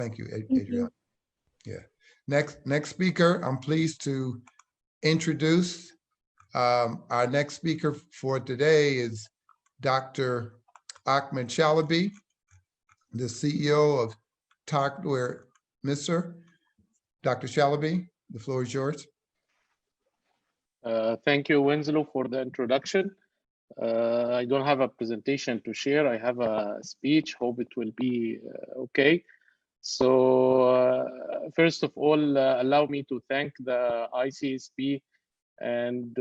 Thank you, Thank Adriana. you. Yeah. Next speaker, I'm pleased to introduce our next speaker for today is Dr. Ahmed Shalaby, the CEO of Tatweer, Misr. Dr. Shalaby, the floor is yours. Thank you, Winslow, for the introduction. I don't have a presentation to share. I have a speech. Hope it will be okay. So first of all, allow me to thank the ICSP and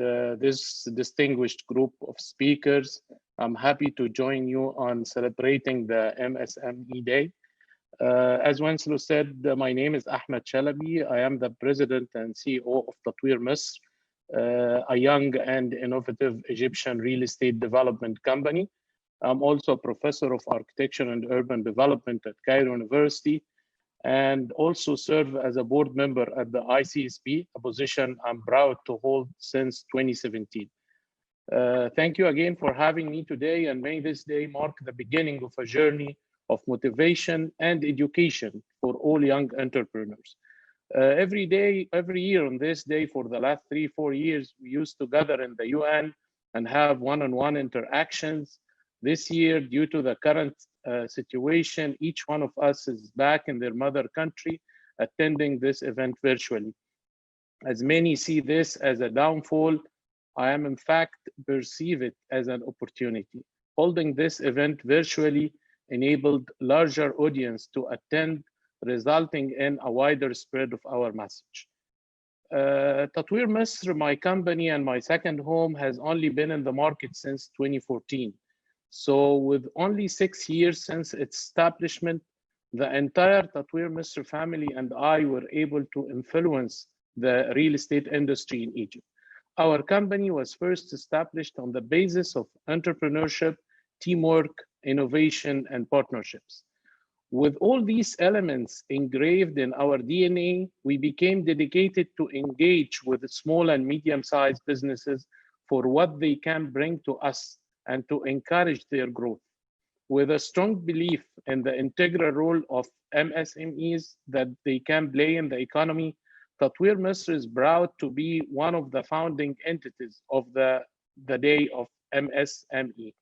this distinguished group of speakers. I'm happy to join you on celebrating the MSME Day. As Winslow said, my name is Ahmed Shalaby. I am the president and CEO of Tatweer Misr, a young and innovative Egyptian real estate development company. I'm also a professor of architecture and urban development at Cairo University, and also serve as a board member at the ICSP, a position I'm proud to hold since 2017. Thank you again for having me today, and may this day mark the beginning of a journey of motivation and education for all young entrepreneurs. Every year on this day for the last 3-4 years, we used to gather in the UN and have one-on-one interactions. This year, due to the current situation, each one of us is back in their mother country attending this event virtually. As many see this as a downfall, I am in fact perceive it as an opportunity. Holding this event virtually enabled larger audience to attend, resulting in a wider spread of our message. Tatweer Misr, my company and my second home, has only been in the market since 2014. So with only 6 years since its establishment, the entire Tatweer Misr family and I were able to influence the real estate industry in Egypt. Our company was first established on the basis of entrepreneurship, teamwork, innovation, and partnerships. With all these elements engraved in our DNA, we became dedicated to engage with small and medium-sized businesses for what they can bring to us and to encourage their growth. With a strong belief in the integral role of MSMEs that they can play in the economy, Tatweer Misr is proud to be one of the founding entities of the Day of MSME.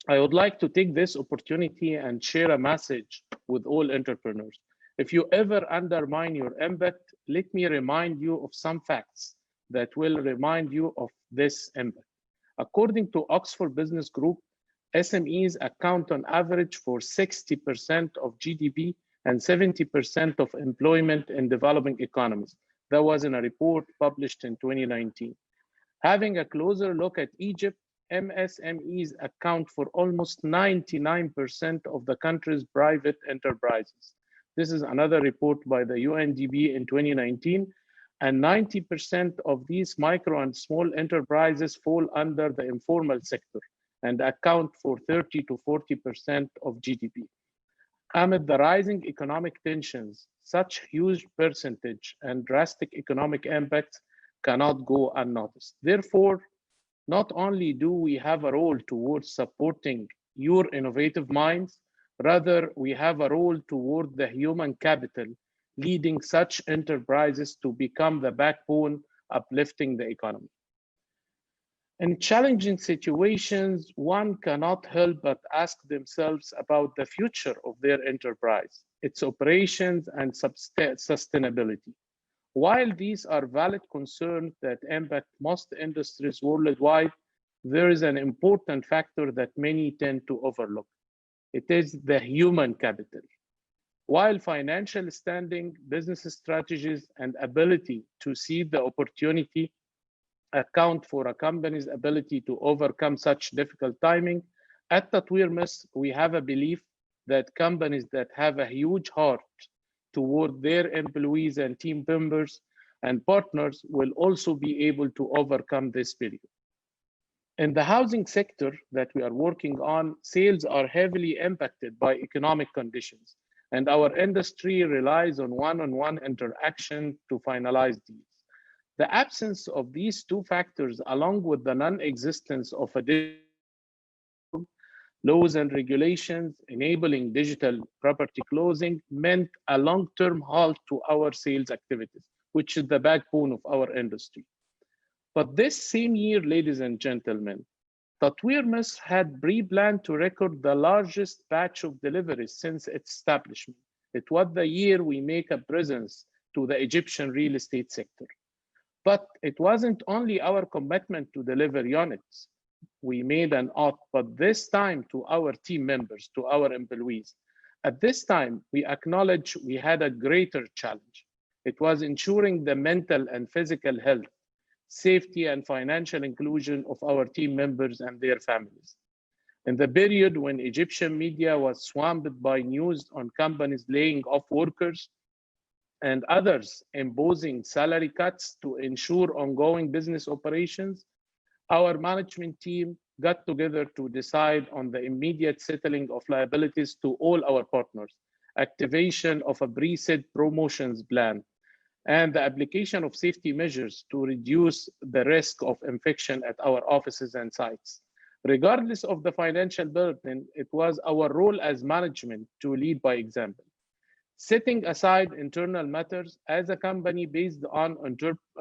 I would like to take this opportunity and share a message with all entrepreneurs. If you ever undermine your impact, let me remind you of some facts that will remind you of this impact. According to Oxford Business Group, SMEs account on average for 60% of GDP and 70% of employment in developing economies. That was in a report published in 2019. Having a closer look at Egypt, MSMEs account for almost 99% of the country's private enterprises. This is another report by the UNDP in 2019, and 90% of these micro and small enterprises fall under the informal sector and account for 30 to 40% of GDP. Amid the rising economic tensions, such huge percentage and drastic economic impacts cannot go unnoticed. Therefore, not only do we have a role towards supporting your innovative minds, rather we have a role toward the human capital, leading such enterprises to become the backbone uplifting the economy. In challenging situations, one cannot help but ask themselves about the future of their enterprise, its operations and sustainability. While these are valid concerns that impact most industries worldwide, there is an important factor that many tend to overlook. It is the human capital. While financial standing, business strategies, and ability to see the opportunity account for a company's ability to overcome such difficult timing, at Tatweer Misr, we have a belief that companies that have a huge heart toward their employees and team members and partners will also be able to overcome this period. In the housing sector that we are working on, sales are heavily impacted by economic conditions, and our industry relies on one-on-one interaction to finalize deals. The absence of these two factors, along with the non-existence of a Laws and regulations enabling digital property closing meant a long-term halt to our sales activities, which is the backbone of our industry. But this same year, ladies and gentlemen, Tatweer Misr had pre-planned to record the largest batch of deliveries since its establishment. It was the year we make a presence to the Egyptian real estate sector. But it wasn't only our commitment to deliver units. We made an oath, but this time to our team members, to our employees. At this time, we acknowledge we had a greater challenge. It was ensuring the mental and physical health, safety, and financial inclusion of our team members and their families. In the period when Egyptian media was swamped by news on companies laying off workers and others imposing salary cuts to ensure ongoing business operations, our management team got together to decide on the immediate settling of liabilities to all our partners, activation of a preset promotions plan, and the application of safety measures to reduce the risk of infection at our offices and sites. Regardless of the financial burden, it was our role as management to lead by example. Setting aside internal matters, as a company based on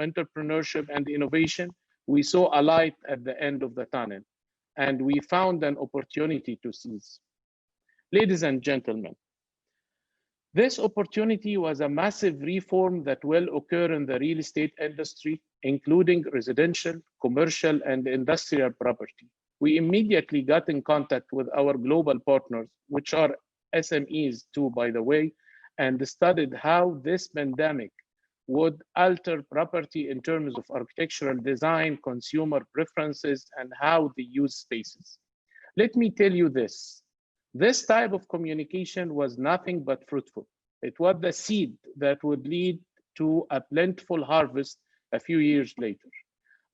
entrepreneurship and innovation, we saw a light at the end of the tunnel, and we found an opportunity to seize. Ladies and gentlemen, this opportunity was a massive reform that will occur in the real estate industry, including residential, commercial, and industrial property. We immediately got in contact with our global partners, which are SMEs too, by the way, and studied how this pandemic would alter property in terms of architectural design, consumer preferences, and how they use spaces. Let me tell you this. This type of communication was nothing but fruitful. It was the seed that would lead to a plentiful harvest a few years later.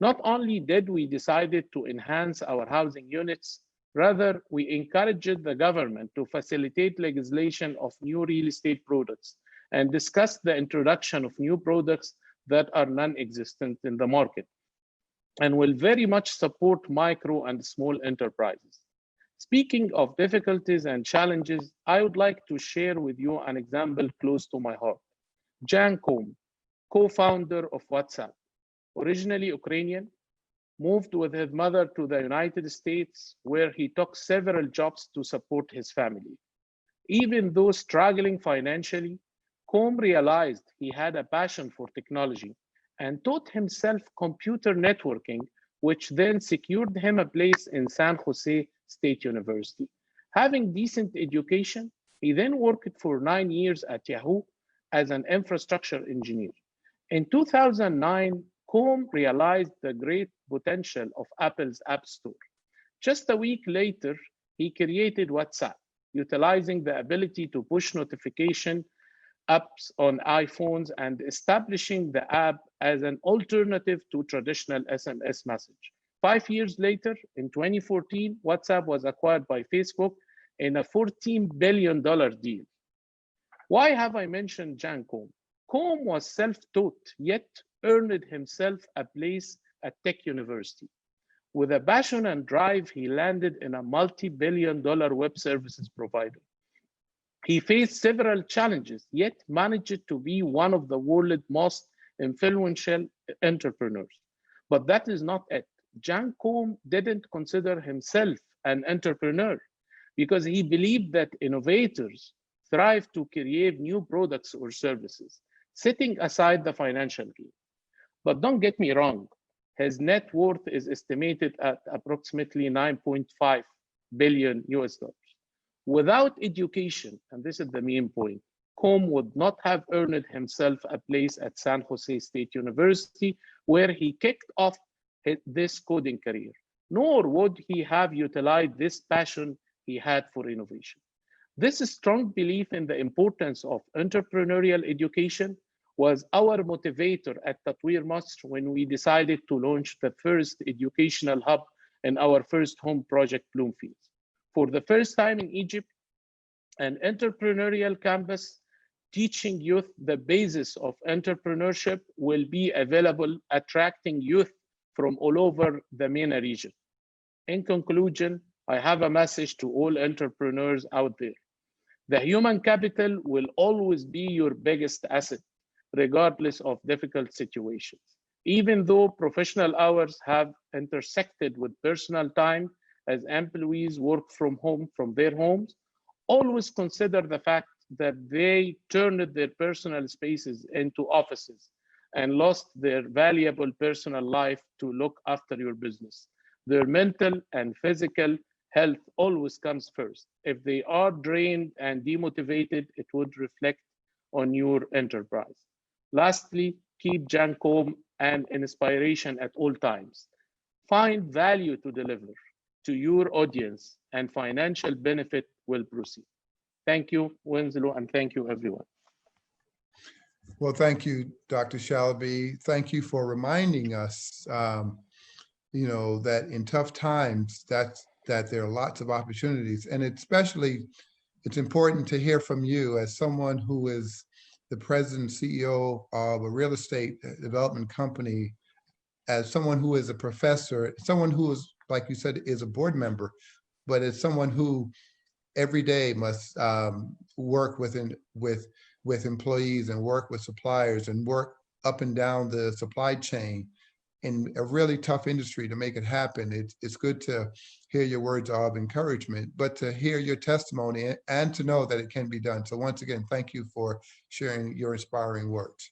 Not only did we decide to enhance our housing units, rather we encouraged the government to facilitate legislation of new real estate products and discuss the introduction of new products that are non-existent in the market and will very much support micro and small enterprises. Speaking of difficulties and challenges, I would like to share with you an example close to my heart. Jan Koum, co-founder of WhatsApp, originally Ukrainian, moved with his mother to the United States, where he took several jobs to support his family. Even though struggling financially, Koum realized he had a passion for technology and taught himself computer networking, which then secured him a place in San Jose State University. Having decent education, he then worked for 9 years at Yahoo as an infrastructure engineer. In 2009, Koum realized the great potential of Apple's App Store. Just a week later, he created WhatsApp, utilizing the ability to push notification apps on iPhones and establishing the app as an alternative to traditional SMS message. 5 years later, in 2014, WhatsApp was acquired by Facebook in a $14 billion deal. Why have I mentioned Jan Koum? Koum was self-taught, yet earned himself a place at Tech University. With a passion and drive, he landed in a multi-billion-dollar web services provider. He faced several challenges, yet managed to be one of the world's most influential entrepreneurs. But that is not it. Jan Koum didn't consider himself an entrepreneur because he believed that innovators thrive to create new products or services, setting aside the financial gain. But don't get me wrong, his net worth is estimated at approximately 9.5 billion US dollars. Without education, and this is the main point, Koum would not have earned himself a place at San Jose State University, where he kicked off this coding career, nor would he have utilized this passion he had for innovation. This strong belief in the importance of entrepreneurial education was our motivator at Tatweer Misr when we decided to launch the first educational hub in our first home project, Bloomfields. For the first time in Egypt, an entrepreneurial campus teaching youth the basis of entrepreneurship will be available, attracting youth from all over the MENA region. In conclusion, I have a message to all entrepreneurs out there. The human capital will always be your biggest asset, regardless of difficult situations. Even though professional hours have intersected with personal time as employees work from home from their homes, always consider the fact that they turned their personal spaces into offices and lost their valuable personal life to look after your business. Their mental and physical health always comes first. If they are drained and demotivated, it would reflect on your enterprise. Lastly, keep Jan calm and inspiration at all times. Find value to deliver to your audience, and financial benefit will proceed. Thank you, Winslow, and thank you, everyone. Well, thank you, Dr. Shalaby. Thank you for reminding us, that in tough times, that there are lots of opportunities. And especially, it's important to hear from you as someone who is the president and CEO of a real estate development company, as someone who is a professor, someone who is, like you said, is a board member, but as someone who every day must work with employees and work with suppliers and work up and down the supply chain in a really tough industry to make it happen. It's good to hear your words of encouragement, but to hear your testimony and to know that it can be done. So once again, thank you for sharing your inspiring words.